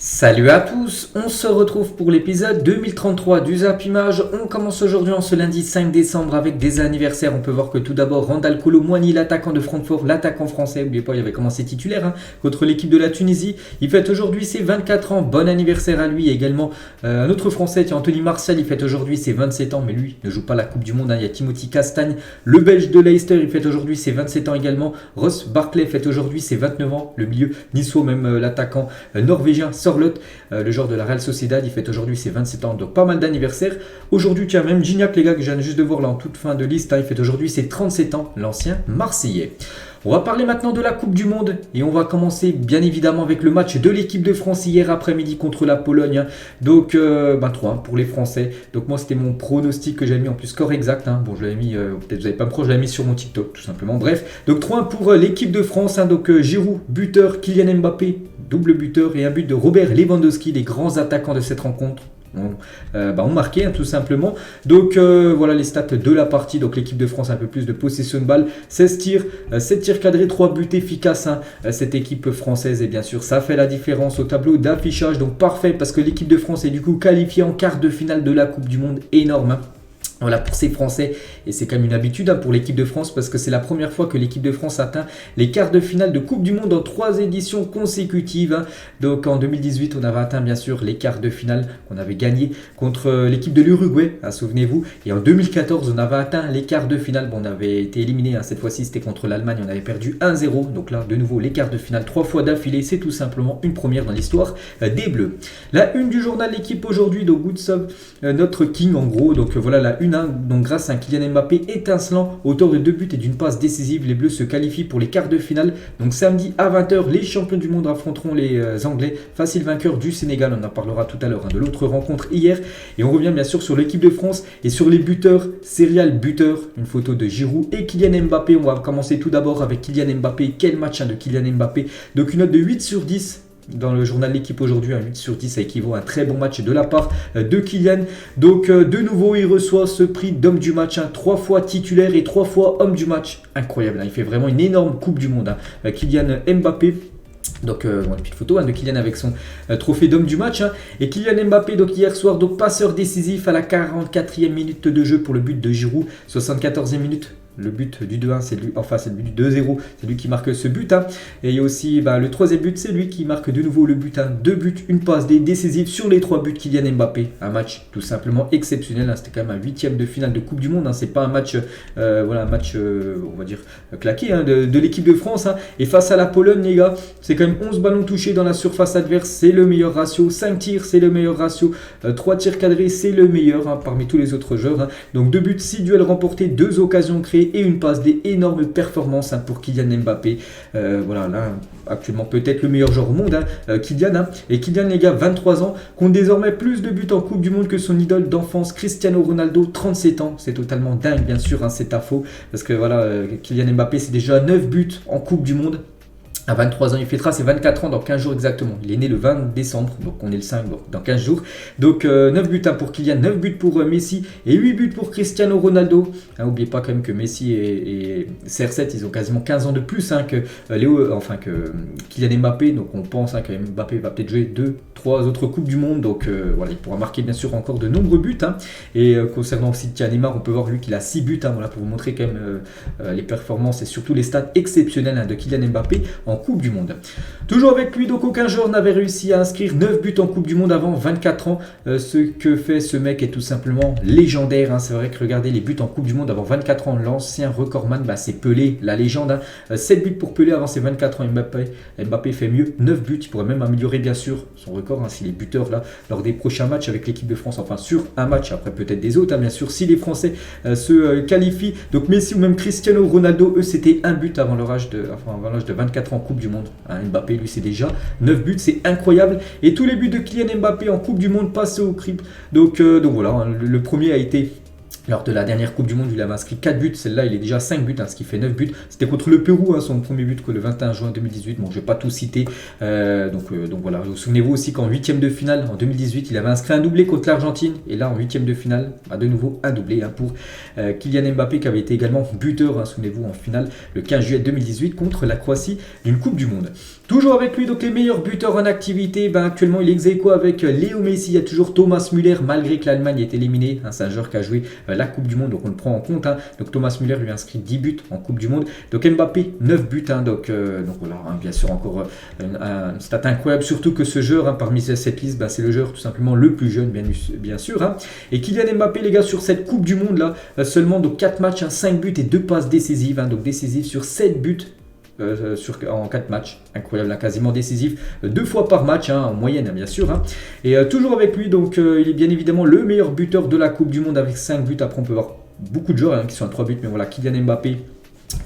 Salut à tous, on se retrouve pour l'épisode 2033 du Zap Image. On commence aujourd'hui en ce lundi 5 décembre avec des anniversaires. On peut voir que tout d'abord Randal Kolo Muani, l'attaquant de Francfort, l'attaquant français, n'oubliez pas il avait commencé titulaire contre l'équipe de la Tunisie. Il fête aujourd'hui ses 24 ans, bon anniversaire à lui. Et également un autre français, Anthony Martial, il fête aujourd'hui ses 27 ans, mais lui ne joue pas la Coupe du Monde. Il y a Timothy Castagne, le Belge de Leicester, il fête aujourd'hui ses 27 ans également. Ross Barkley fête aujourd'hui ses 29 ans, le milieu niçois, même l'attaquant norvégien le joueur de la Real Sociedad, il fête aujourd'hui ses 27 ans, donc pas mal d'anniversaires. Aujourd'hui, tu as même Gignac, les gars, que je viens juste de voir là en toute fin de liste, il fête aujourd'hui ses 37 ans, l'ancien Marseillais. On va parler maintenant de la Coupe du Monde et on va commencer bien évidemment avec le match de l'équipe de France hier après-midi contre la Pologne. Donc 3-1 pour les Français. Donc moi c'était mon pronostic que j'avais mis en plus score exact. Bon je l'avais mis, peut-être vous n'avez pas me croire, je l'avais mis sur mon TikTok tout simplement. Bref, donc 3-1 pour l'équipe de France. Donc Giroud, buteur, Kylian Mbappé, double buteur et un but de Robert Lewandowski, les grands attaquants de cette rencontre. Ont marqué tout simplement. Donc voilà les stats de la partie. Donc l'équipe de France a un peu plus de possession de balle, 16 tirs, 7 tirs cadrés, 3 buts efficaces. Cette équipe française, et bien sûr ça fait la différence au tableau d'affichage. Donc parfait parce que l'équipe de France est du coup qualifiée en quart de finale de la Coupe du Monde. Énorme. Voilà pour ces Français, et c'est quand même une habitude pour l'équipe de France parce que c'est la première fois que l'équipe de France atteint les quarts de finale de Coupe du Monde en 3 éditions consécutives. Donc en 2018 on avait atteint bien sûr les quarts de finale qu'on avait gagné contre l'équipe de l'Uruguay, souvenez-vous, et en 2014 on avait atteint les quarts de finale, on avait été éliminé, cette fois-ci c'était contre l'Allemagne, on avait perdu 1-0, donc là de nouveau les quarts de finale 3 fois d'affilée, c'est tout simplement une première dans l'histoire des Bleus. La une du journal L'équipe aujourd'hui, donc Good Sub, notre king en gros, donc voilà la une. Donc grâce à un Kylian Mbappé étincelant, auteur de 2 buts et d'une passe décisive, les Bleus se qualifient pour les quarts de finale. Donc samedi à 20h, les champions du monde affronteront les Anglais, facile vainqueur du Sénégal. On en parlera tout à l'heure de l'autre rencontre hier. Et on revient bien sûr sur l'équipe de France et sur les buteurs, serial buteur, une photo de Giroud et Kylian Mbappé. On va commencer tout d'abord avec Kylian Mbappé. Quel match de Kylian Mbappé. Donc une note de 8/10. Dans le journal L'équipe aujourd'hui, un 8/10, ça équivaut à un très bon match de la part de Kylian. Donc de nouveau, il reçoit ce prix d'homme du match, 3 fois titulaire et 3 fois homme du match. Incroyable, il fait vraiment une énorme Coupe du Monde, Kylian Mbappé. Donc une petite photo de Kylian avec son trophée d'homme du match. Et Kylian Mbappé, donc hier soir, donc passeur décisif à la 44e minute de jeu pour le but de Giroud, 74e minute. Le but du 2-1, c'est lui, enfin c'est le but du 2-0, c'est lui qui marque ce but. Et il y a aussi le troisième but, c'est lui qui marque de nouveau le but. 2 buts, une passe décisive sur les 3 buts Kylian Mbappé. Un match tout simplement exceptionnel. C'était quand même un 8e de finale de Coupe du Monde. C'est pas un match, on va dire claqué de l'équipe de France. Et face à la Pologne, les gars, c'est quand même 11 ballons touchés dans la surface adverse. C'est le meilleur ratio. 5 tirs, c'est le meilleur ratio. 3 tirs cadrés, c'est le meilleur parmi tous les autres joueurs. Donc 2 buts, 6 duels remportés, 2 occasions créées et une passe, des énormes performances pour Kylian Mbappé. Voilà, là, actuellement peut-être le meilleur joueur au monde, Kylian. Et Kylian, les gars, 23 ans, compte désormais plus de buts en Coupe du Monde que son idole d'enfance, Cristiano Ronaldo, 37 ans. C'est totalement dingue, bien sûr, c'est à faux. Parce que voilà, Kylian Mbappé, c'est déjà 9 buts en Coupe du Monde. À 23 ans, il fêtera ses 24 ans dans 15 jours exactement. Il est né le 20 décembre, donc on est le 5, donc dans 15 jours. Donc 9 buts pour Kylian, 9 buts pour Messi et 8 buts pour Cristiano Ronaldo. N'oubliez pas quand même que Messi et CR7, ils ont quasiment 15 ans de plus que Kylian Mbappé. Donc on pense que Mbappé va peut-être jouer 2-3 autres Coupes du Monde. Donc voilà, il pourra marquer bien sûr encore de nombreux buts. Et concernant aussi Neymar, on peut voir lui qu'il a 6 buts. Voilà, pour vous montrer quand même les performances et surtout les stats exceptionnelles de Kylian Mbappé en Coupe du Monde. Toujours avec lui, donc aucun joueur n'avait réussi à inscrire 9 buts en Coupe du Monde avant 24 ans. Ce que fait ce mec est tout simplement légendaire. C'est vrai que regardez les buts en Coupe du Monde avant 24 ans, l'ancien recordman, c'est Pelé, la légende. 7 buts pour Pelé avant ses 24 ans. Mbappé fait mieux, 9 buts. Il pourrait même améliorer bien sûr son record s'il est buteur là lors des prochains matchs avec l'équipe de France. Enfin sur un match, après peut-être des autres bien sûr si les Français se qualifient. Donc Messi ou même Cristiano Ronaldo, eux c'était un but avant l'âge de 24 ans. Coupe du Monde. Mbappé, lui, c'est déjà 9 buts, c'est incroyable. Et tous les buts de Kylian Mbappé en Coupe du Monde passent au crible. Donc voilà, le premier a été lors de la dernière Coupe du Monde, il avait inscrit 4 buts. Celle-là, il est déjà 5 buts, ce qui fait 9 buts. C'était contre le Pérou, son premier but, le 21 juin 2018. Bon, je ne vais pas tout citer. Donc voilà. Vous souvenez-vous aussi qu'en 8e de finale, en 2018, il avait inscrit un doublé contre l'Argentine. Et là, en 8e de finale, de nouveau un doublé pour Kylian Mbappé, qui avait été également buteur, souvenez-vous, en finale le 15 juillet 2018 contre la Croatie d'une Coupe du Monde. Toujours avec lui, donc les meilleurs buteurs en activité, actuellement il est ex-aequo avec Léo Messi, il y a toujours Thomas Müller, malgré que l'Allemagne est éliminée, c'est un joueur qui a joué la Coupe du Monde, donc on le prend en compte, donc Thomas Müller lui a inscrit 10 buts en Coupe du Monde, donc Mbappé 9 buts, donc voilà, bien sûr encore un stat incroyable, surtout que ce joueur, parmi cette liste, c'est le joueur tout simplement le plus jeune, bien sûr, et Kylian Mbappé les gars sur cette Coupe du Monde là, seulement donc 4 matchs, 5 buts et 2 passes décisives, donc décisives sur 7 buts, en 4 matchs, incroyable, quasiment décisif 2 fois par match, en moyenne bien sûr, et toujours avec lui, donc il est bien évidemment le meilleur buteur de la Coupe du Monde avec 5 buts. Après on peut voir beaucoup de joueurs qui sont à 3 buts, mais voilà, Kylian Mbappé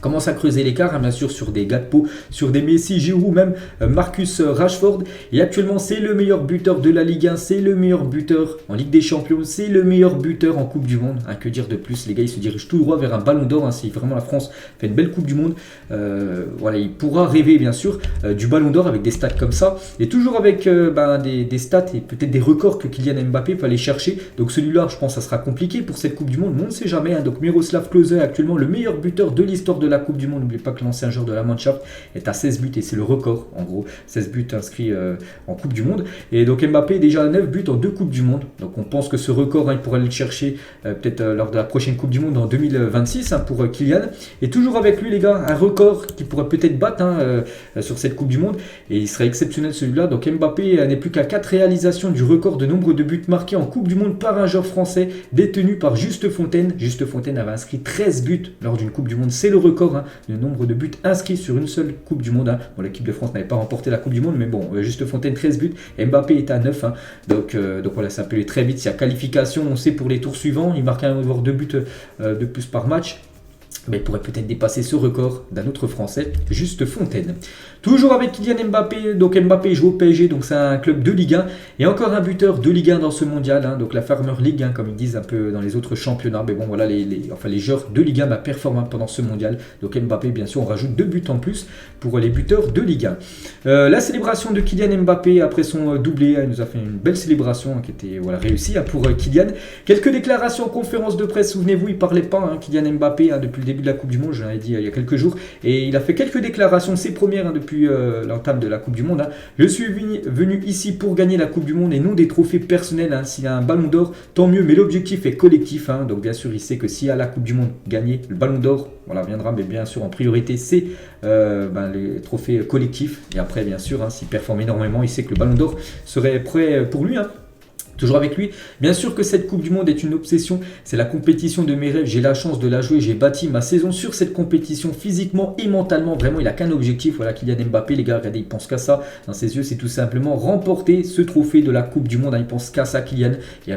commence à creuser l'écart, bien sûr, sur des Gakpo, sur des Messi, Giroud, même Marcus Rashford. Et actuellement, c'est le meilleur buteur de la Ligue 1, c'est le meilleur buteur en Ligue des Champions, c'est le meilleur buteur en Coupe du Monde. Que dire de plus, les gars, il se dirige tout droit vers un ballon d'or. Si vraiment la France fait une belle Coupe du Monde, voilà, il pourra rêver, bien sûr, du ballon d'or avec des stats comme ça. Et toujours avec des stats et peut-être des records que Kylian Mbappé peut aller chercher. Donc celui-là, je pense, ça sera compliqué pour cette Coupe du Monde, mais on ne sait jamais. Donc Miroslav Klose est actuellement le meilleur buteur de l'histoire de la Coupe du Monde. N'oubliez pas que l'ancien joueur de la Mannschaft est à 16 buts et c'est le record, en gros, 16 buts inscrits en Coupe du Monde. Et donc Mbappé est déjà à 9 buts en 2 Coupes du Monde. Donc on pense que ce record, il pourra aller le chercher peut-être lors de la prochaine Coupe du Monde en 2026 pour Kylian. Et toujours avec lui les gars, un record qui pourrait peut-être battre sur cette Coupe du Monde. Et il serait exceptionnel celui-là. Donc Mbappé n'est plus qu'à 4 réalisations du record de nombre de buts marqués en Coupe du Monde par un joueur français détenu par Juste Fontaine. Juste Fontaine avait inscrit 13 buts lors d'une Coupe du Monde. C'est le record, le nombre de buts inscrits sur une seule Coupe du Monde. Bon, l'équipe de France n'avait pas remporté la Coupe du Monde, mais bon, Juste Fontaine 13 buts, Mbappé est à 9. Donc voilà, ça peut aller très vite. S'il y a qualification, on sait pour les tours suivants, il marque voire 2 buts de plus par match. Mais il pourrait peut-être dépasser ce record d'un autre Français, Juste Fontaine. Toujours avec Kylian Mbappé, donc Mbappé joue au PSG, donc c'est un club de Ligue 1, et encore un buteur de Ligue 1 dans ce mondial, donc la Farmer League, comme ils disent un peu dans les autres championnats, mais bon voilà, les joueurs de Ligue 1 performent pendant ce mondial, donc Mbappé bien sûr, on rajoute 2 buts en plus pour les buteurs de Ligue 1. La célébration de Kylian Mbappé après son doublé, il nous a fait une belle célébration qui était réussie pour Kylian. Quelques déclarations en conférence de presse, souvenez-vous, il ne parlait pas, Kylian Mbappé, depuis le début de la Coupe du Monde, j'en avais dit il y a quelques jours, et il a fait quelques déclarations, ses premières depuis l'entame de la Coupe du Monde. Je suis venu ici pour gagner la Coupe du Monde et non des trophées personnels. S'il y a un ballon d'or, tant mieux, mais l'objectif est collectif. Donc bien sûr, il sait que s'il y a la Coupe du Monde gagnée, le ballon d'or viendra, mais bien sûr en priorité c'est les trophées collectifs. Et après bien sûr, s'il performe énormément, il sait que le ballon d'or serait prêt pour lui. Toujours avec lui, bien sûr que cette Coupe du Monde est une obsession, c'est la compétition de mes rêves, j'ai la chance de la jouer, j'ai bâti ma saison sur cette compétition physiquement et mentalement, vraiment il n'a qu'un objectif, voilà, Kylian Mbappé, les gars, regardez, il pense qu'à ça, dans ses yeux c'est tout simplement remporter ce trophée de la Coupe du Monde, il pense qu'à ça Kylian, et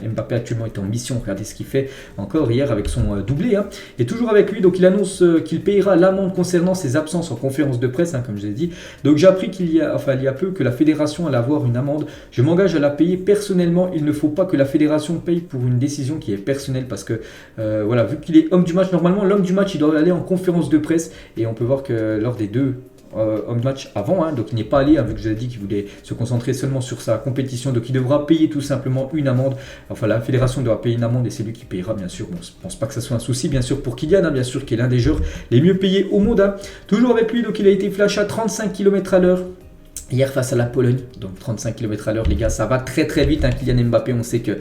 Mbappé actuellement est en mission, regardez ce qu'il fait encore hier avec son doublé, et toujours avec lui, donc il annonce qu'il payera l'amende concernant ses absences en conférence de presse, comme je l'ai dit, donc j'ai appris il y a peu que la fédération allait avoir une amende, je m'engage à la payer personnellement. Il ne faut pas que la fédération paye pour une décision qui est personnelle parce que voilà, vu qu'il est homme du match, normalement l'homme du match il doit aller en conférence de presse et on peut voir que lors des deux homme match avant, donc il n'est pas allé, vu que je l'ai dit qu'il voulait se concentrer seulement sur sa compétition, donc il devra payer tout simplement une amende, enfin la fédération devra payer une amende et c'est lui qui payera bien sûr. Bon, je ne pense pas que ça soit un souci bien sûr pour Kylian, bien sûr qui est l'un des joueurs les mieux payés au monde, toujours avec lui, donc il a été flash à 35 km/h hier face à la Pologne, donc 35 km/h les gars, ça va très très vite, Kylian Mbappé, on sait que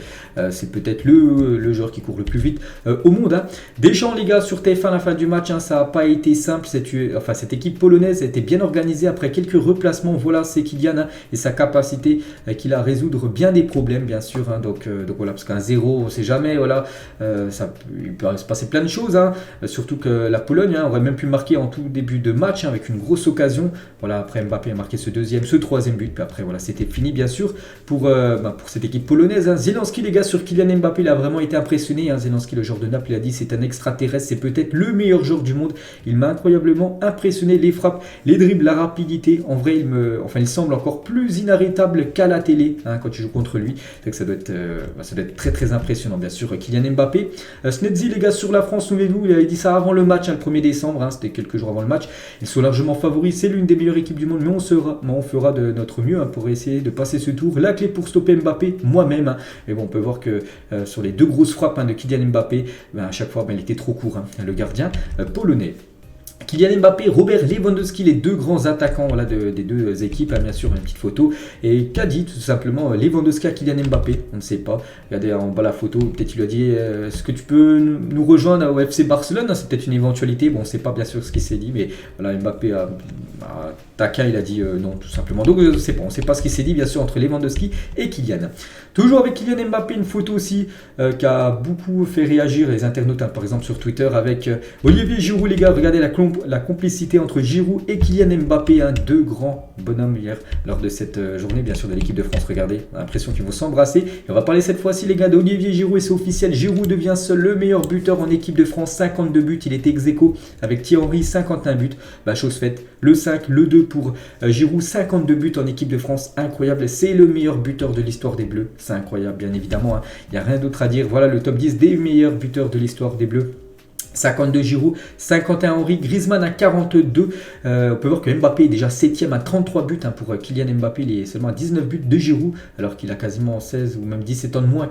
c'est peut-être le joueur qui court le plus vite au monde. Deschamps les gars sur TF1 à la fin du match, ça n'a pas été simple, cette équipe polonaise était bien organisée après quelques replacements, voilà c'est Kylian et sa capacité qu'il a à résoudre bien des problèmes bien sûr, donc voilà, parce qu'un 0 on ne sait jamais, voilà, il peut se passer plein de choses, surtout que la Pologne aurait même pu marquer en tout début de match avec une grosse occasion, voilà, après Mbappé a marqué ce troisième but, puis après voilà, c'était fini bien sûr pour cette équipe polonaise. Zelensky les gars sur Kylian Mbappé, il a vraiment été impressionné, Zelensky le joueur de Naples, il a dit c'est un extraterrestre, c'est peut-être le meilleur joueur du monde, il m'a incroyablement impressionné, les frappes, les dribbles, la rapidité, en vrai il semble encore plus inarrêtable qu'à la télé quand tu joues contre lui, donc ça doit être très très impressionnant bien sûr Kylian Mbappé. Snedzi les gars sur la France, souvenez-vous, il avait dit ça avant le match, le 1er décembre, c'était quelques jours avant le match, ils sont largement favoris, c'est l'une des meilleures équipes du monde, mais on fera de notre mieux pour essayer de passer ce tour. La clé pour stopper Mbappé, moi-même. Et bon, on peut voir que sur les deux grosses frappes de Kylian Mbappé, à chaque fois, il était trop court, le gardien polonais. Kylian Mbappé, Robert Lewandowski, les deux grands attaquants voilà, des deux équipes, bien sûr, une petite photo. Et qu'a dit tout simplement Lewandowski à Kylian Mbappé? On ne sait pas. Regardez en bas la photo, peut-être il lui a dit est-ce que tu peux nous rejoindre au FC Barcelone? C'est peut-être une éventualité. Bon, on ne sait pas bien sûr ce qui s'est dit, mais voilà, Mbappé a taquin, il a dit non, tout simplement. Donc, on ne sait pas ce qui s'est dit, bien sûr, entre Lewandowski et Kylian. Toujours avec Kylian Mbappé, une photo aussi qui a beaucoup fait réagir les internautes, par exemple sur Twitter, avec Olivier Giroud, les gars. Regardez la complicité entre Giroud et Kylian Mbappé, deux grands bonhommes hier lors de cette journée, bien sûr, de l'équipe de France. Regardez, on a l'impression qu'ils vont s'embrasser. Et on va parler cette fois-ci, les gars, d'Olivier Giroud, et c'est officiel. Giroud devient seul le meilleur buteur en équipe de France, 52 buts. Il est ex-aequo avec Thierry Henry, 51 buts. Chose faite, le 5, le 2 pour Giroud, 52 buts en équipe de France, incroyable. C'est le meilleur buteur de l'histoire des Bleus. C'est incroyable, bien évidemment. Il n'y a rien d'autre à dire. Voilà le top 10 des meilleurs buteurs de l'histoire des Bleus. 52 Giroud, 51 Henry, Griezmann à 42. On peut voir que Mbappé est déjà 7ème à 33 buts pour Kylian Mbappé. Il est seulement à 19 buts de Giroud, alors qu'il a quasiment 16 ou même 17 ans de moins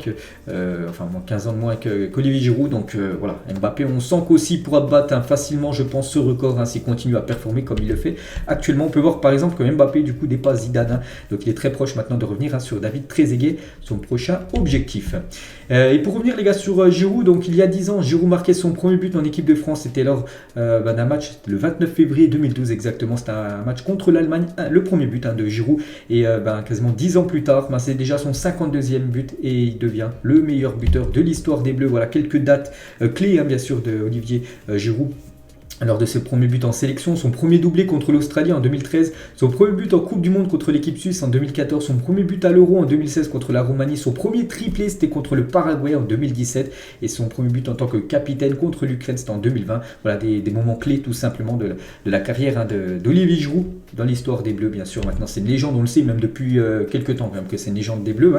15 ans de moins qu'Olivier Giroud. Donc voilà, Mbappé, on sent qu'aussi pourra battre facilement, je pense, ce record s'il continue à performer comme il le fait actuellement. On peut voir par exemple que Mbappé du coup dépasse Zidane. Donc il est très proche maintenant de revenir sur David Trezeguet, son prochain objectif. Et pour revenir les gars sur Giroud, donc il y a 10 ans, Giroud marquait son premier but en équipe de France. C'était lors d'un match le 29 février 2012 exactement. C'était un match contre l'Allemagne, le premier but de Giroud. Et quasiment 10 ans plus tard, c'est déjà son 52e but et il devient le meilleur buteur de l'histoire des Bleus. Voilà quelques dates clés bien sûr de Olivier Giroud. Lors de ses premiers buts en sélection, son premier doublé contre l'Australie en 2013, son premier but en Coupe du Monde contre l'équipe suisse en 2014, son premier but à l'Euro en 2016 contre la Roumanie, son premier triplé c'était contre le Paraguay en 2017 et son premier but en tant que capitaine contre l'Ukraine c'était en 2020. Voilà des moments clés tout simplement de la carrière d'Olivier Giroud dans l'histoire des Bleus. Bien sûr maintenant c'est une légende, on le sait même depuis quelques temps quand même que c'est une légende des Bleus.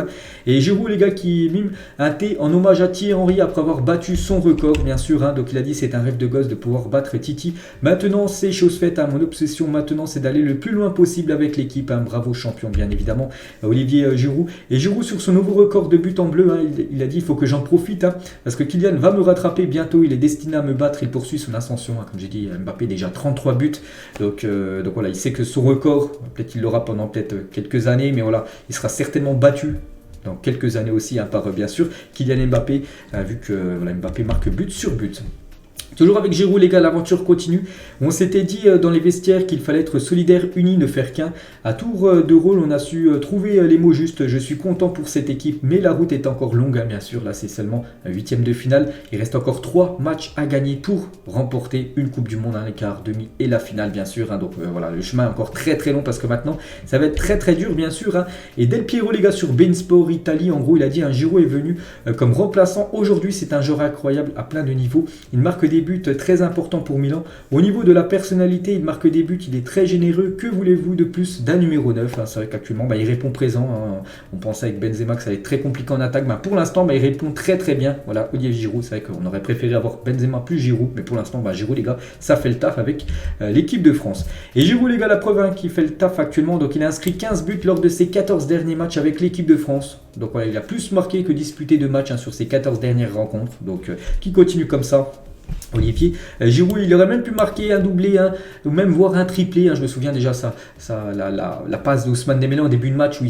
Et Giroud les gars qui mime un thé en hommage à Thierry Henry après avoir battu son record bien sûr. Donc il a dit c'est un rêve de gosse de pouvoir battre Titi. Maintenant c'est chose faite, mon obsession maintenant c'est d'aller le plus loin possible avec l'équipe. Bravo champion bien évidemment Olivier Giroud. Et Giroud sur son nouveau record de but en bleu, il a dit il faut que j'en profite parce que Kylian va me rattraper bientôt, il est destiné à me battre, il poursuit son ascension. Comme j'ai dit, Mbappé déjà 33 buts, donc voilà, il sait que son record, peut-être il l'aura pendant peut-être quelques années, mais voilà, il sera certainement battu dans quelques années aussi par bien sûr Kylian Mbappé, vu que Mbappé marque but sur but. Toujours avec Giroud les gars, l'aventure continue. On s'était dit dans les vestiaires qu'il fallait être solidaire, unis, ne faire qu'un. À tour de rôle, on a su trouver les mots justes. Je suis content pour cette équipe, mais la route est encore longue, bien sûr. Là, c'est seulement un 8e de finale. Il reste encore 3 matchs à gagner pour remporter une Coupe du Monde, les quarts, demi et la finale, bien sûr. Donc voilà, le chemin est encore très très long parce que maintenant, ça va être très très dur, bien sûr. Et Del Piero, les gars, sur Bein Sport Italie, en gros, il a dit Giroud est venu comme remplaçant. Aujourd'hui, c'est un joueur incroyable à plein de niveaux. Il marque des buts très importants pour Milan. Au niveau de la personnalité, il marque des buts, il est très généreux. Que voulez-vous de plus d'un numéro 9 C'est vrai qu'actuellement, il répond présent. On pensait avec Benzema que ça allait être très compliqué en attaque. Pour l'instant, il répond très très bien. Voilà, Olivier Giroud, c'est vrai qu'on aurait préféré avoir Benzema plus Giroud. Mais pour l'instant, Giroud, les gars, ça fait le taf avec l'équipe de France. Et Giroud, les gars, la preuve qui fait le taf actuellement. Donc, il a inscrit 15 buts lors de ses 14 derniers matchs avec l'équipe de France. Donc, voilà, il a plus marqué que disputé de matchs sur ses 14 dernières rencontres. Donc, qui continue comme ça Olivier Giroud, il aurait même pu marquer un doublé ou même voir un triplé. Je me souviens déjà la passe d'Ousmane Dembélé en début de match où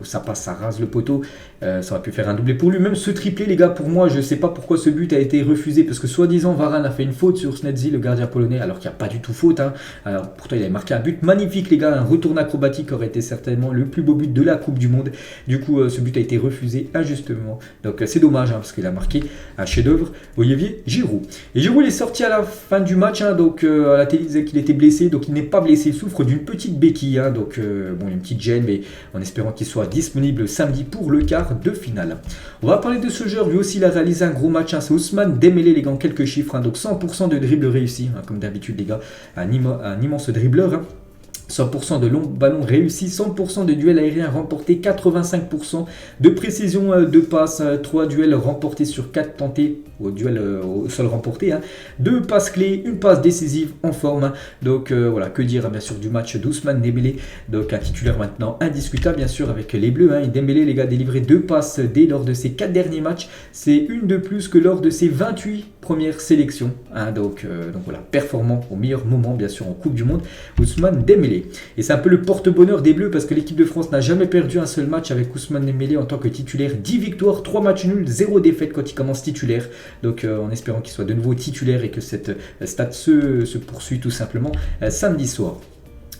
sa passe, ça rase le poteau. Ça aurait pu faire un doublé pour lui. Même ce triplé, les gars, pour moi, je ne sais pas pourquoi ce but a été refusé parce que soi-disant Varane a fait une faute sur Snedzi, le gardien polonais, alors qu'il n'y a pas du tout faute. Alors pourtant, il avait marqué un but magnifique, les gars. Un retour acrobatique aurait été certainement le plus beau but de la Coupe du Monde. Du coup, ce but a été refusé injustement. Donc c'est dommage parce qu'il a marqué un chef-d'œuvre, Olivier Giroud. Et Giroud est sorti à la fin du match, donc à la télé il disait qu'il était blessé, donc il n'est pas blessé, il souffre d'une petite béquille, donc une petite gêne, mais en espérant qu'il soit disponible samedi pour le quart de finale. On va parler de ce joueur, lui aussi il a réalisé un gros match, c'est Ousmane Dembélé les gars, en quelques chiffres, donc 100% de dribble réussi, comme d'habitude les gars, un immense dribbleur. 100% de longs ballons réussis, 100% de duels aériens remportés, 85% de précision de passe, 3 duels remportés sur 4 tentés au duel au sol remporté, 2 passes clés, une passe décisive en forme. Donc voilà, que dire bien sûr du match d'Ousmane Dembélé, donc un titulaire maintenant indiscutable bien sûr avec les Bleus. Et Dembélé les gars délivré 2 passes dès lors de ses 4 derniers matchs, c'est une de plus que lors de ses 28 première sélection, donc voilà, performant au meilleur moment bien sûr en Coupe du Monde, Ousmane Dembélé. Et c'est un peu le porte-bonheur des Bleus parce que l'équipe de France n'a jamais perdu un seul match avec Ousmane Dembélé en tant que titulaire. 10 victoires, 3 matchs nuls, 0 défaite quand il commence titulaire. Donc en espérant qu'il soit de nouveau titulaire et que cette stat se poursuit tout simplement samedi soir.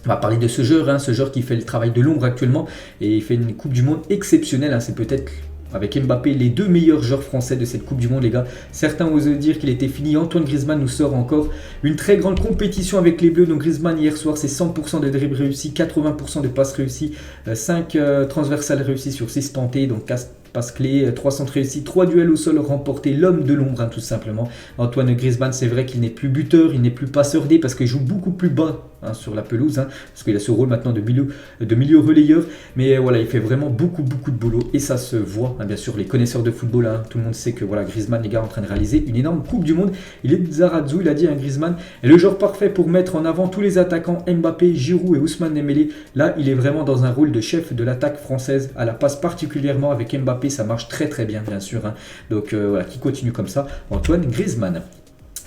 On va parler de ce joueur qui fait le travail de l'ombre actuellement et il fait une Coupe du Monde exceptionnelle. C'est peut-être avec Mbappé les 2 meilleurs joueurs français de cette Coupe du Monde, les gars. Certains osent dire qu'il était fini. Antoine Griezmann nous sort encore une très grande compétition avec les Bleus. Donc Griezmann hier soir, c'est 100% de dribbles réussis, 80% de passes réussies, 5 transversales réussies sur 6 tentés, donc 4 passes clés, 3 centres réussis, 3 duels au sol remportés, l'homme de l'ombre tout simplement. Antoine Griezmann, c'est vrai qu'il n'est plus buteur, il n'est plus passeur D parce qu'il joue beaucoup plus bas sur la pelouse, parce qu'il a ce rôle maintenant de milieu relayeur, mais voilà, il fait vraiment beaucoup de boulot et ça se voit, bien sûr, les connaisseurs de football, tout le monde sait que voilà, Griezmann, les gars, est en train de réaliser une énorme Coupe du Monde. Il est Zarazou, il a dit, Griezmann est le joueur parfait pour mettre en avant tous les attaquants Mbappé, Giroud et Ousmane Dembélé. Là, il est vraiment dans un rôle de chef de l'attaque française, à la passe particulièrement avec Mbappé, ça marche très bien, bien sûr, donc voilà, qui continue comme ça, Antoine Griezmann.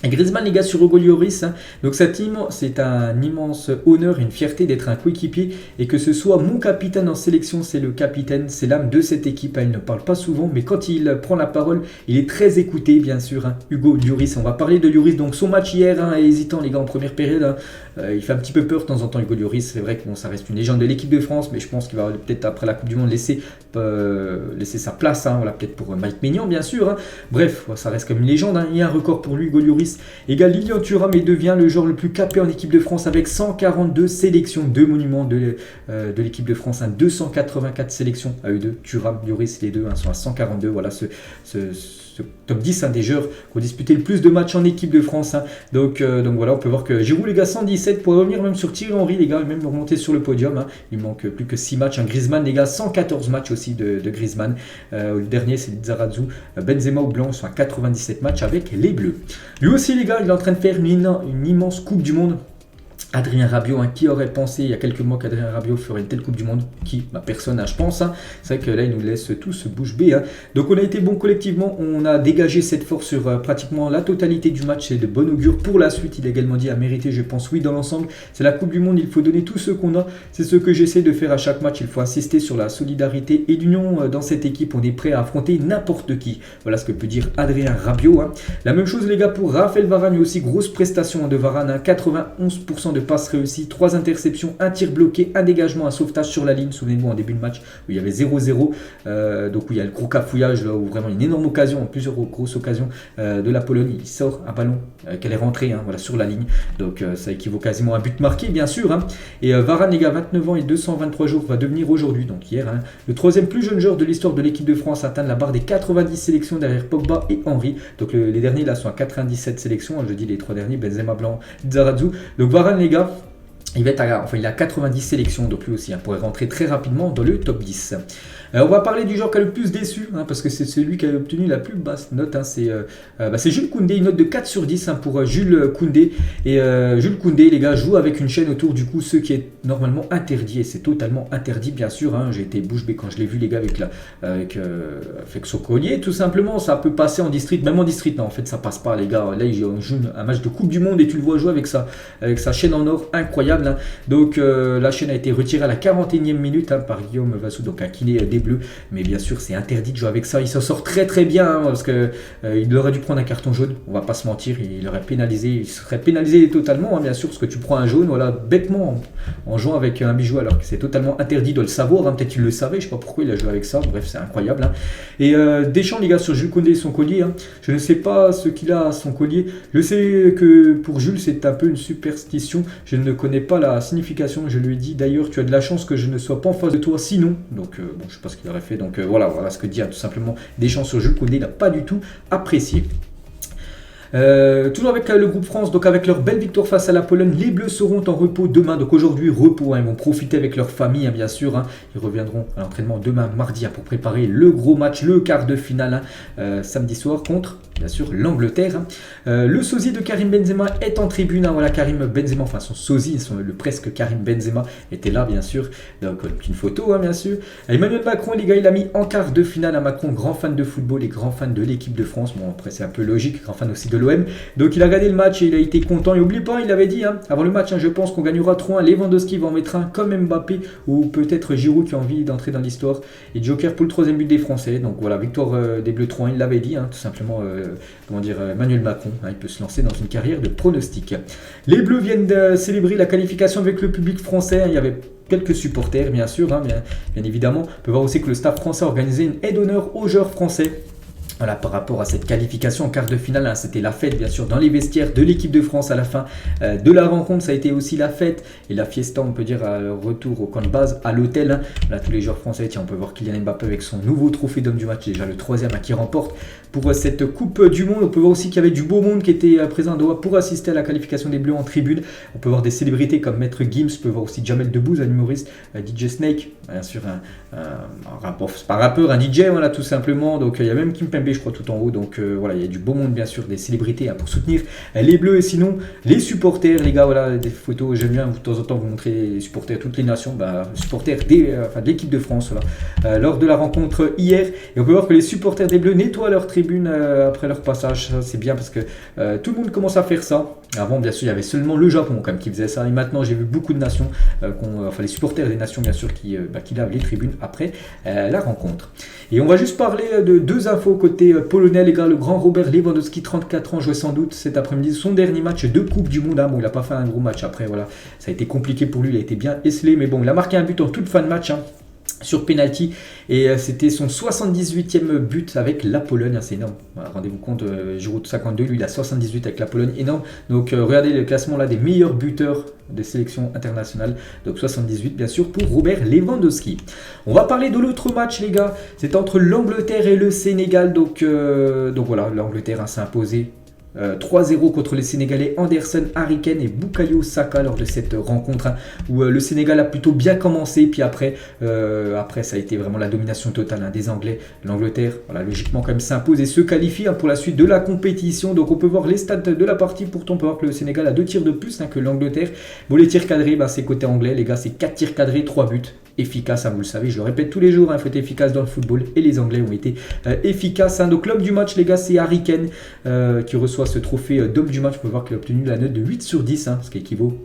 Et Griezmann, les gars, sur Hugo Lloris, donc c'est un immense honneur et une fierté d'être un coéquipier et que ce soit mon capitaine en sélection, c'est le capitaine, c'est l'âme de cette équipe. Il ne parle pas souvent, mais quand il prend la parole, il est très écouté, bien sûr. Hugo Lloris, on va parler de Lloris. Donc son match hier est hésitant, les gars, en première période. Il fait un petit peu peur de temps en temps, Hugo Lloris. C'est vrai que ça reste une légende de l'équipe de France, mais je pense qu'il va peut-être après la Coupe du Monde laisser sa place, voilà, peut-être pour Mike Maignan, bien sûr. Bref, ça reste comme une légende. Il y a un record pour lui, Hugo Lloris. Égal Lilian Thuram et devient le joueur le plus capé en équipe de France avec 142 sélections, 2 monuments de l'équipe de France, 284 sélections à eux deux. Thuram, Lloris, les deux sont à 142. Voilà ce top 10 des joueurs qui ont disputé le plus de matchs en équipe de France. Donc voilà, on peut voir que Giroud, les gars, 117 pour revenir même sur Thierry Henry, les gars, et même remonter sur le podium. Il manque plus que 6 matchs. Griezmann, les gars, 114 matchs aussi de Griezmann. Le dernier, c'est Zarazou. Benzema ou Blanc sont à 97 matchs avec les Bleus. Lui aussi, les gars, il est en train de faire une immense Coupe du Monde. Adrien Rabiot, qui aurait pensé il y a quelques mois qu'Adrien Rabiot ferait une telle Coupe du Monde? Personne, je pense. C'est vrai que là, il nous laisse tous bouche bée. Donc, on a été bon collectivement. On a dégagé cette force sur pratiquement la totalité du match. C'est de bon augure pour la suite. Il a également dit à mériter, je pense, oui, dans l'ensemble. C'est la Coupe du Monde. Il faut donner tout ce qu'on a. C'est ce que j'essaie de faire à chaque match. Il faut insister sur la solidarité et l'union dans cette équipe. On est prêt à affronter n'importe qui. Voilà ce que peut dire Adrien Rabiot. La même chose, les gars, pour Raphaël Varane. Il y a aussi grosse prestation de Varane. 91% de passes réussies, 3 interceptions, un tir bloqué, un dégagement, un sauvetage sur la ligne. Souvenez-vous en début de match où il y avait 0-0, donc où il y a le gros cafouillage, là, où vraiment une énorme occasion, plusieurs grosses occasions de la Pologne. Il sort un ballon qu'elle est rentrée voilà, sur la ligne. Donc ça équivaut quasiment à un but marqué, bien sûr. Et Varane, les gars, 29 ans et 223 jours, va devenir aujourd'hui, donc hier, le 3e plus jeune joueur de l'histoire de l'équipe de France à atteindre la barre des 90 sélections derrière Pogba et Henry. Donc les derniers là sont à 97 sélections. Je dis les 3 derniers, Benzema, Blanc, Zarazou. Donc Varane, les gars, il a 90 sélections, donc lui aussi pourrait rentrer très rapidement dans le top 10. On va parler du joueur qui a le plus déçu, parce que c'est celui qui a obtenu la plus basse note. C'est Jules Koundé, une note de 4 sur 10 pour Jules Koundé. Et Jules Koundé, les gars, joue avec une chaîne autour du cou, ce qui est normalement interdit. Et c'est totalement interdit, bien sûr. J'ai été bouche bée quand je l'ai vu, les gars, avec son collier. Tout simplement, ça peut passer en district, même en district. Non, en fait, ça passe pas, les gars. Là, il joue un match de Coupe du Monde et tu le vois jouer avec sa chaîne en or, incroyable. Donc, la chaîne a été retirée à la 41e minute par Guillaume Vassou, donc un kiné des Bleus, mais bien sûr c'est interdit de jouer avec ça. Il s'en sort très bien parce que il aurait dû prendre un carton jaune, on va pas se mentir, il serait pénalisé totalement, bien sûr, parce que tu prends un jaune, voilà, bêtement en jouant avec un bijou, alors que c'est totalement interdit de le savoir. Peut-être qu'il le savait, je sais pas pourquoi il a joué avec ça, bref, c'est incroyable. Et Deschamps, les gars, sur Jules Koundé et son collier, je ne sais pas ce qu'il a à son collier. Je sais que pour Jules c'est un peu une superstition, je ne connais pas la signification. Je lui ai dit d'ailleurs, tu as de la chance que je ne sois pas en face de toi sinon. Donc je sais pas ce qu'il aurait fait. Donc voilà ce que dit tout simplement Deschamps sur Jules Koundé. Il n'a pas du tout apprécié. Toujours avec le groupe France, donc avec leur belle victoire face à la Pologne, les Bleus seront en repos demain. Donc aujourd'hui, repos, ils vont profiter avec leur famille, bien sûr. Ils reviendront à l'entraînement demain, mardi, pour préparer le gros match, le quart de finale, samedi soir contre, bien sûr, l'Angleterre. Le sosie de Karim Benzema est en tribune. Voilà, Karim Benzema, enfin son sosie, le presque Karim Benzema était là, bien sûr. Donc une photo, bien sûr. Emmanuel Macron, les gars, il a mis en quart de finale à Macron, grand fan de football et grand fan de l'équipe de France. Bon, après, c'est un peu logique, grand fan aussi de de l'OM. Donc il a regardé le match et il a été content. Et n'oubliez pas, il avait dit avant le match, je pense qu'on gagnera 3-1. Lewandowski va en mettre un comme Mbappé ou peut-être Giroud qui a envie d'entrer dans l'histoire. Et Joker pour le 3e but des Français. Donc voilà, victoire des Bleus 3-1, il l'avait dit, tout simplement, Emmanuel Macron. Il peut se lancer dans une carrière de pronostic. Les Bleus viennent de célébrer la qualification avec le public français. Il y avait quelques supporters, bien sûr, bien évidemment. On peut voir aussi que le staff français a organisé une aide d'honneur aux joueurs français. Voilà, par rapport à cette qualification en quart de finale, c'était la fête bien sûr dans les vestiaires de l'équipe de France à la fin de la rencontre. Ça a été aussi la fête et la fiesta, on peut dire, à leur retour au camp de base, à l'hôtel. Voilà, tous les joueurs français, tiens, on peut voir Kylian Mbappé avec son nouveau trophée d'homme du match, déjà le 3e qui remporte pour cette Coupe du Monde. On peut voir aussi qu'il y avait du beau monde qui était présent à Doha pour assister à la qualification des Bleus en tribune. On peut voir des célébrités comme Maître Gims, on peut voir aussi Jamel Debbouze, un humoriste, DJ Snake, bien sûr c'est pas un rappeur, un DJ, voilà, tout simplement. Donc il y a même Kim Pembe, je crois, tout en haut. Donc voilà, il y a du beau monde, bien sûr, des célébrités pour soutenir les Bleus. Et sinon, les supporters, les gars, voilà, des photos. J'aime bien de temps en temps vous montrer les supporters de toutes les nations, supporters de l'équipe de France, voilà, lors de la rencontre hier. Et on peut voir que les supporters des Bleus nettoient leur tribune après leur passage. Ça, c'est bien parce que tout le monde commence à faire ça. Avant, bien sûr, il y avait seulement le Japon quand même qui faisait ça. Et maintenant, j'ai vu beaucoup de nations, les supporters des nations, bien sûr, qui lavent les tribunes après la rencontre. Et on va juste parler de 2 infos côté polonais, les gars. Le grand Robert Lewandowski, 34 ans, jouait sans doute cet après-midi son dernier match de Coupe du Monde. Bon, il n'a pas fait un gros match après, voilà. Ça a été compliqué pour lui, il a été bien esselé. Mais bon, il a marqué un but en toute fin de match. Sur penalty, et c'était son 78e but avec la Pologne, c'est énorme. Voilà, rendez-vous compte, Giroud 52, lui il a 78 avec la Pologne, énorme. Donc regardez le classement là des meilleurs buteurs des sélections internationales, donc 78 bien sûr pour Robert Lewandowski. On va parler de l'autre match, les gars, c'est entre l'Angleterre et le Sénégal. Donc voilà, l'Angleterre s'est imposée 3-0 contre les Sénégalais Anderson, Harry Kane et Bukayo Saka lors de cette rencontre où le Sénégal a plutôt bien commencé, puis après ça a été vraiment la domination totale des Anglais. L'Angleterre, voilà, logiquement quand même s'impose et se qualifie pour la suite de la compétition. Donc on peut voir les stats de la partie. Pourtant on peut voir que le Sénégal a 2 tirs de plus que l'Angleterre. Bon, les tirs cadrés, c'est côté anglais, les gars, c'est 4 tirs cadrés, 3 buts. Efficace, vous le savez, je le répète tous les jours, il faut être efficace dans le football et les Anglais ont été efficaces. Donc l'homme du match, les gars, c'est Harry Kane qui reçoit ce trophée d'homme du match. On peut voir qu'il a obtenu la note de 8 sur 10, ce qui équivaut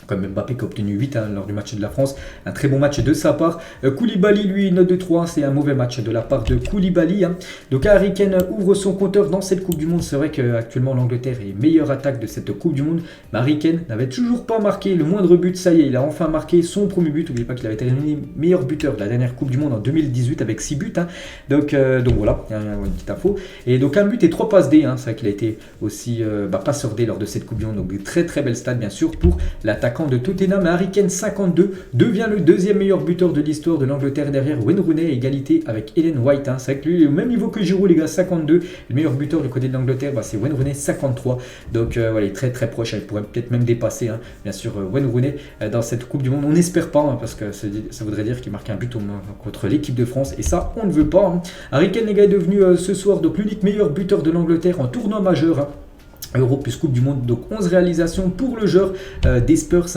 comme Mbappé qui a obtenu 8 lors du match de la France. Un très bon match de sa part. Koulibaly, lui, note de 3. C'est un mauvais match de la part de Koulibaly. Donc Harry Kane ouvre son compteur dans cette Coupe du Monde. C'est vrai qu'actuellement l'Angleterre est meilleure attaque de cette Coupe du Monde. Mais Harry Kane n'avait toujours pas marqué le moindre but. Ça y est, il a enfin marqué son premier but. N'oubliez pas qu'il avait terminé meilleur buteur de la dernière Coupe du Monde en 2018 avec 6 buts. Donc voilà, une petite info. Et donc un but et 3 passes D. C'est vrai qu'il a été aussi passeur D lors de cette Coupe du Monde. Donc des très très belles stats bien sûr pour l'attaquant de Tottenham. Harry Kane 52 devient le 2e meilleur buteur de l'histoire de l'Angleterre derrière Wayne Rooney, à égalité avec Ellen White. C'est vrai que lui il est au même niveau que Giroud, les gars, 52. Le meilleur buteur du côté de l'Angleterre, c'est Wayne Rooney, 53. Donc voilà, il est très très proche. Il pourrait peut-être même dépasser bien sûr Wayne Rooney dans cette Coupe du Monde. On n'espère pas parce que ça voudrait dire qu'il marque un but contre l'équipe de France et ça on ne veut pas. Harry Kane, les gars, est devenu ce soir donc l'unique meilleur buteur de l'Angleterre en tournoi majeur. Euro plus Coupe du Monde, donc 11 réalisations pour le joueur des Spurs.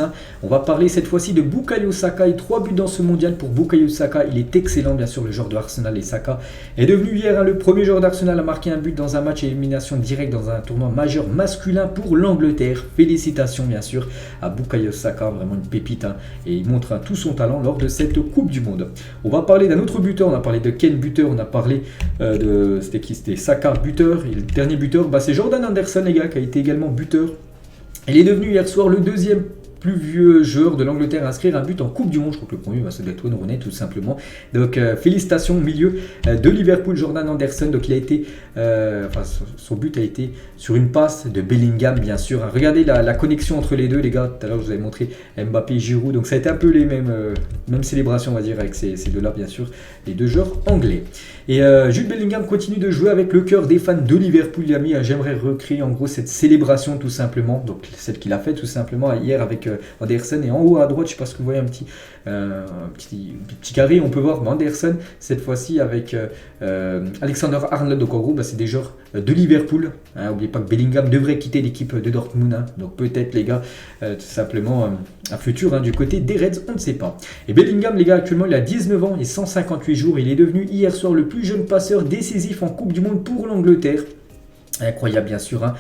On va parler cette fois-ci de Bukayo Saka et 3 buts dans ce mondial pour Bukayo Saka. Il est excellent, bien sûr, le joueur de Arsenal. Et Saka est devenu hier le premier joueur d'Arsenal à marquer un but dans un match à élimination directe dans un tournoi majeur masculin pour l'Angleterre. Félicitations bien sûr à Bukayo Saka, vraiment une pépite, et il montre tout son talent lors de cette Coupe du Monde. On va parler d'un autre buteur, on a parlé de Kane buteur, on a parlé c'était Saka buteur, et le dernier buteur c'est Jordan Anderson, les gars, qui a été également buteur. Il est devenu hier soir le 2e plus vieux joueur de l'Angleterre à inscrire un but en Coupe du Monde. Je crois que le premier, ça doit être Wayne Rooney tout simplement. Donc félicitations au milieu de Liverpool, Jordan Anderson. Donc il a été, son but a été sur une passe de Bellingham, bien sûr. Regardez la connexion entre les deux, les gars. Tout à l'heure, je vous avais montré Mbappé et Giroud. Donc ça a été un peu les mêmes célébrations, on va dire, avec ces deux-là, bien sûr, les deux joueurs anglais. Et Jude Bellingham continue de jouer avec le cœur des fans de Liverpool. Il a mis, j'aimerais recréer en gros cette célébration tout simplement. Donc celle qu'il a fait tout simplement hier avec Anderson. Et en haut à droite, je ne sais pas si vous voyez un petit carré, on peut voir Anderson cette fois-ci avec Alexander Arnold. Donc en gros, c'est des joueurs de Liverpool. N'oubliez pas que Bellingham devrait quitter l'équipe de Dortmund. Donc peut-être, les gars, tout simplement un futur du côté des Reds, on ne sait pas. Et Bellingham, les gars, actuellement il a 19 ans et 158 jours. Il est devenu hier soir le plus jeune passeur décisif en Coupe du Monde pour l'Angleterre. Incroyable bien sûr, hein.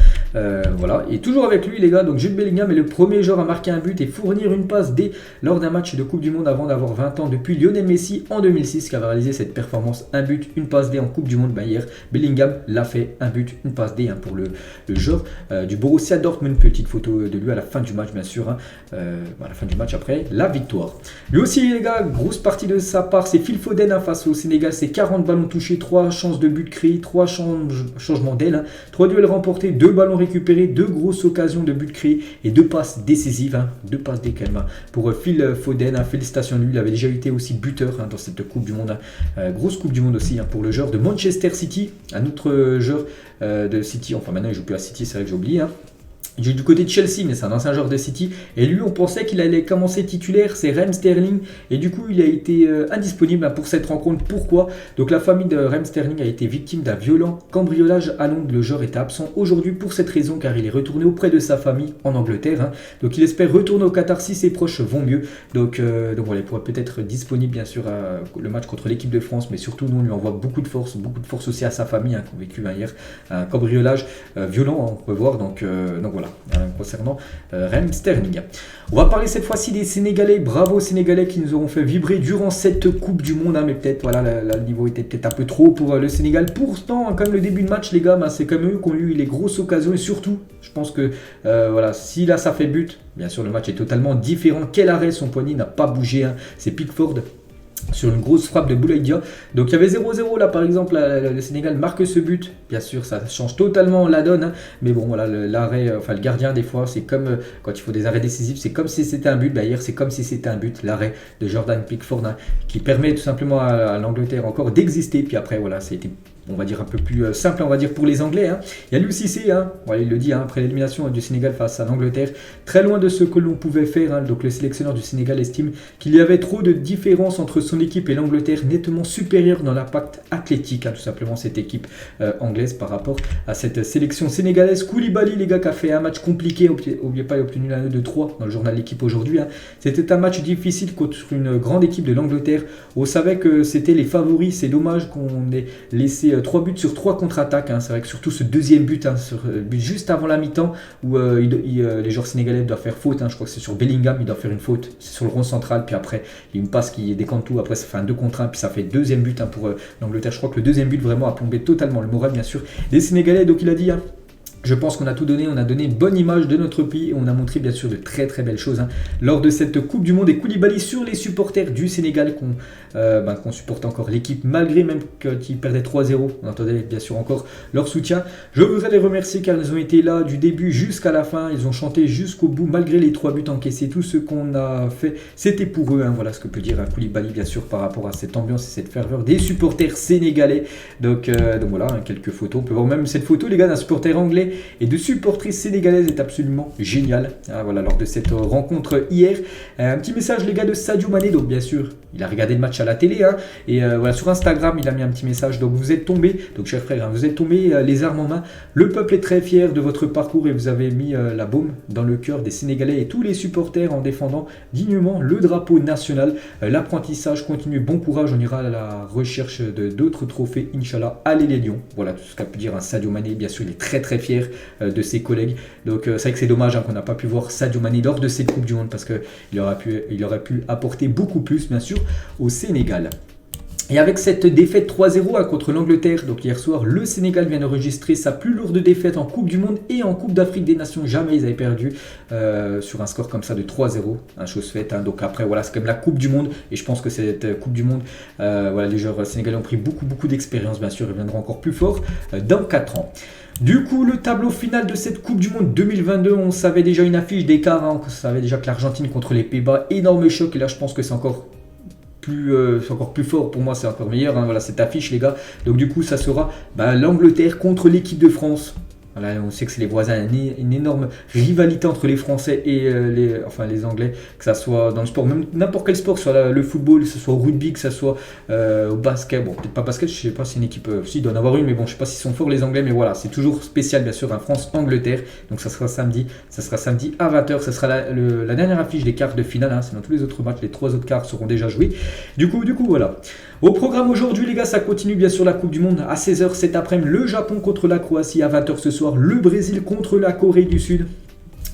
Voilà. Et toujours avec lui les gars, donc Jude Bellingham est le premier joueur à marquer un but et fournir une passe lors d'un match de Coupe du Monde avant d'avoir 20 ans depuis Lionel Messi en 2006 qui avait réalisé cette performance, un but, une passe D en Coupe du Monde. Hier Bellingham l'a fait, un but, une passe D, hein, pour le joueur du Borussia Dortmund. Petite photo de lui à la fin du match bien sûr, hein. À la fin du match après la victoire. Lui aussi les gars, grosse partie de sa part, c'est Phil Foden, hein, face au Sénégal. C'est 40 ballons touchés, 3 chances de but créées, 3 changements d'aile, hein. 3 duels remportés, 2 ballons récupérés, 2 grosses occasions de but créées et 2 passes décisives, hein, 2 passes d'écalme pour Phil Foden, hein. Félicitations à lui, il avait déjà été aussi buteur, hein, dans cette Coupe du Monde, hein. Grosse Coupe du Monde aussi, hein, pour le joueur de Manchester City, un autre joueur de City, enfin maintenant il joue plus à City, c'est vrai que j'ai oublié, hein. Il joue du côté de Chelsea, mais c'est un ancien joueur de City. Et lui, on pensait qu'il allait commencer titulaire, c'est Raheem Sterling. Et du coup, il a été indisponible pour cette rencontre. Pourquoi? Donc la famille de Raheem Sterling a été victime d'un violent cambriolage à Londres. Le joueur était absent aujourd'hui pour cette raison, car il est retourné auprès de sa famille en Angleterre, hein. Donc il espère retourner au Qatar si ses proches vont mieux. Donc voilà, il pourrait peut-être être disponible bien sûr à le match contre l'équipe de France. Mais surtout, nous, on lui envoie beaucoup de force aussi à sa famille, hein, qui ont vécu hier un cambriolage violent, hein, on peut voir. Donc voilà. Concernant Raheem Sterling. On va parler cette fois-ci des Sénégalais. Bravo aux Sénégalais qui nous auront fait vibrer durant cette Coupe du Monde, hein, mais peut-être voilà, le niveau était peut-être un peu trop pour le Sénégal. Pourtant, hein, comme le début de match, les gars, c'est comme eux qui ont eu les grosses occasions et surtout, je pense que voilà, si là ça fait but, bien sûr le match est totalement différent. Quel arrêt, son poignet n'a pas bougé, hein. C'est Pickford sur une grosse frappe de Boulaïdia. Donc il y avait 0-0 là par exemple, le Sénégal marque ce but. Bien sûr ça change totalement la donne, hein. Mais bon voilà, l'arrêt, enfin le gardien des fois c'est comme quand il faut des arrêts décisifs, c'est comme si c'était un but. Hier c'est comme si c'était un but, l'arrêt de Jordan Pickford, hein, qui permet tout simplement à l'Angleterre encore d'exister. Puis après voilà, ça a été, on va dire, un peu plus simple, on va dire, pour les Anglais, hein. Il y a Aliou Cissé, hein, voilà, il le dit, hein, après l'élimination du Sénégal face à l'Angleterre, très loin de ce que l'on pouvait faire, hein. Donc le sélectionneur du Sénégal estime qu'il y avait trop de différence entre son équipe et l'Angleterre, nettement supérieure dans l'impact athlétique, hein, tout simplement cette équipe anglaise par rapport à cette sélection sénégalaise. Koulibaly, les gars, qui a fait un match compliqué, n'oubliez pas, il a obtenu la note de 3 dans le journal L'équipe aujourd'hui, hein. C'était un match difficile contre une grande équipe de l'Angleterre. On savait que c'était les favoris, c'est dommage qu'on ait laissé 3 buts sur 3 contre-attaques, hein. C'est vrai que surtout ce deuxième but, hein, but juste avant la mi-temps où les joueurs sénégalais doivent faire faute, hein. Je crois que c'est sur Bellingham, il doit faire une faute, c'est sur le rond central, puis après il y a une passe qui décante tout, après ça fait un 2 contre 1, puis ça fait deuxième but, hein, pour l'Angleterre. Je crois que le deuxième but vraiment a plombé totalement le moral bien sûr des Sénégalais. Donc il a dit, hein, je pense qu'on a tout donné, on a donné une bonne image de notre pays et on a montré bien sûr de très très belles choses, hein, lors de cette Coupe du Monde. Et Koulibaly sur les supporters du Sénégal qu'on supporte encore l'équipe malgré même qu'ils perdaient 3-0. On entendait bien sûr encore leur soutien. Je voudrais les remercier car ils ont été là du début jusqu'à la fin. Ils ont chanté jusqu'au bout malgré les 3 buts encaissés. Tout ce qu'on a fait, c'était pour eux, hein. Voilà ce que peut dire Koulibaly bien sûr par rapport à cette ambiance et cette ferveur des supporters sénégalais. Donc voilà, hein, quelques photos. On peut voir même cette photo les gars d'un supporter anglais et de supportrices sénégalaises est absolument génial, hein, voilà, lors de cette rencontre hier. Un petit message les gars de Sadio Mané, donc bien sûr il a regardé le match à la télé, hein, et voilà, sur Instagram il a mis un petit message. Donc vous êtes tombés, donc chers frères, hein, vous êtes tombés les armes en main, le peuple est très fier de votre parcours et vous avez mis la baume dans le cœur des Sénégalais et tous les supporters en défendant dignement le drapeau national. L'apprentissage continue, bon courage, on ira à la recherche de d'autres trophées, Inch'Allah, allez les Lions. Voilà tout ce qu'a pu dire un Sadio Mané. Bien sûr il est très très fier de ses collègues. Donc c'est vrai que c'est dommage, hein, qu'on n'a pas pu voir Sadio Mané lors de cette Coupe du Monde parce qu'il aurait pu apporter beaucoup plus bien sûr au Sénégal. Et avec cette défaite 3-0, hein, contre l'Angleterre, donc hier soir, le Sénégal vient d'enregistrer sa plus lourde défaite en Coupe du Monde et en Coupe d'Afrique des Nations. Jamais ils avaient perdu sur un score comme ça de 3-0, hein, chose faite, hein. Donc après voilà, c'est comme la Coupe du Monde et je pense que cette Coupe du Monde, voilà, les joueurs sénégalais ont pris beaucoup d'expérience bien sûr et viendront encore plus fort dans 4 ans. Du coup, le tableau final de cette Coupe du Monde 2022, on savait déjà une affiche d'écart, hein, on savait déjà que l'Argentine contre les Pays-Bas, énorme choc, et là je pense que c'est encore plus fort pour moi, c'est encore meilleur, hein, voilà cette affiche les gars. Donc du coup ça sera l'Angleterre contre l'équipe de France. Voilà, on sait que c'est les voisins, une énorme rivalité entre les Français et les Anglais, que ça soit dans le sport, même n'importe quel sport, que ce soit le football, que ce soit au rugby, que ce soit au basket. Bon, peut-être pas basket, je sais pas si une équipe, si, il doit en avoir une, mais bon, je sais pas s'ils sont forts les Anglais, mais voilà, c'est toujours spécial, bien sûr, un France-Angleterre. Donc ça sera samedi à 20h, ça sera la dernière affiche des quarts de finale, hein, sinon tous les autres matchs, les 3 autres quarts seront déjà joués. Du coup, voilà. Au programme aujourd'hui les gars, ça continue bien sûr la Coupe du Monde à 16h cet après-midi, le Japon contre la Croatie à 20h ce soir, le Brésil contre la Corée du Sud.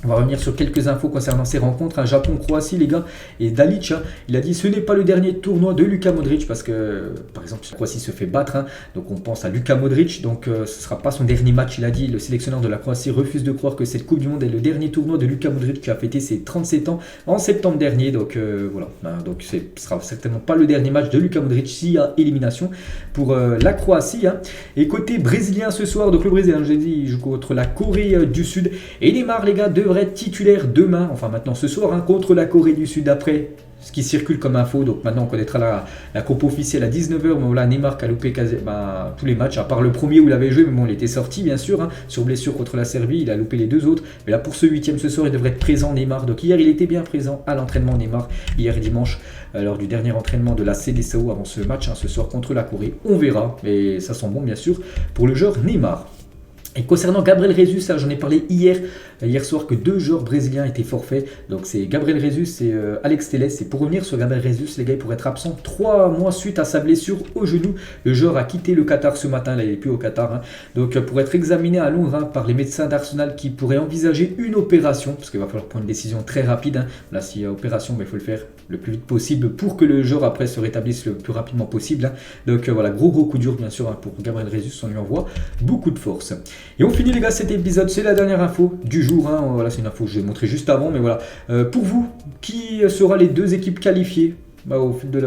On va revenir sur quelques infos concernant ces rencontres. Japon-Croatie, les gars. Et Dalic, il a dit ce n'est pas le dernier tournoi de Luka Modric parce que, par exemple, la Croatie se fait battre. Donc on pense à Luka Modric. Donc ce ne sera pas son dernier match. Il a dit, le sélectionneur de la Croatie refuse de croire que cette Coupe du Monde est le dernier tournoi de Luka Modric qui a fêté ses 37 ans en septembre dernier. Donc voilà. Donc ce ne sera certainement pas le dernier match de Luka Modric s'il y a élimination pour la Croatie. Et côté brésilien ce soir, donc le Brésil, j'ai dit, il joue contre la Corée du Sud. Et Neymar, les gars, devrait être titulaire demain, enfin maintenant ce soir, contre la Corée du Sud après ce qui circule comme info. Donc maintenant on connaîtra la compo officielle à 19h. Mais voilà, Neymar qui a loupé tous les matchs, à part le premier où il avait joué, mais bon, il était sorti bien sûr, sur blessure contre la Serbie, il a loupé les deux autres. Mais là pour ce 8e ce soir, il devrait être présent Neymar. Donc hier il était bien présent à l'entraînement Neymar, hier dimanche, lors du dernier entraînement de la CDSAO avant ce match, ce soir contre la Corée. On verra, mais ça sent bon bien sûr pour le joueur Neymar. Et concernant Gabriel Jesus, j'en ai parlé hier soir que 2 joueurs brésiliens étaient forfaits. Donc c'est Gabriel Jesus et Alex Telles. Et pour revenir sur Gabriel Jesus, les gars, il pourrait être absent 3 mois suite à sa blessure au genou. Le joueur a quitté le Qatar ce matin, là il n'est plus au Qatar. Donc pour être examiné à Londres par les médecins d'Arsenal qui pourraient envisager une opération, parce qu'il va falloir prendre une décision très rapide. Là s'il y a opération, il faut le faire le plus vite possible pour que le joueur après se rétablisse le plus rapidement possible. Donc voilà, gros coup dur bien sûr pour Gabriel Jesus, on lui envoie beaucoup de force. Et on finit les gars cet épisode, c'est la dernière info du jour. Voilà, c'est une info que je vais montrer juste avant, mais voilà. Pour vous, qui sera les 2 équipes qualifiées au fil de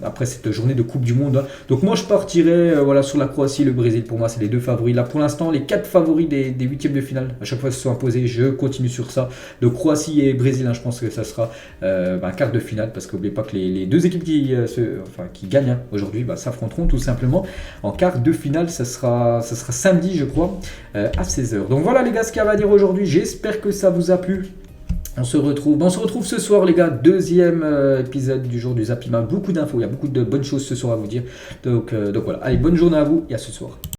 après cette journée de Coupe du Monde. Donc moi je partirais voilà, sur la Croatie et le Brésil. Pour moi c'est les 2 favoris. Là pour l'instant les 4 favoris des 8e de finale. À chaque fois qu'ils se sont imposés, je continue sur ça. De Croatie et Brésil, je pense que ça sera un quart de finale. Parce qu'oubliez pas que les 2 équipes qui gagnent aujourd'hui s'affronteront tout simplement en quart de finale. Ça sera samedi je crois à 16h. Donc voilà les gars ce qu'il y a à dire aujourd'hui. J'espère que ça vous a plu. On se retrouve ce soir les gars, 2e épisode du jour du Zapima. Beaucoup d'infos, il y a beaucoup de bonnes choses ce soir à vous dire. Donc voilà, allez, bonne journée à vous et à ce soir.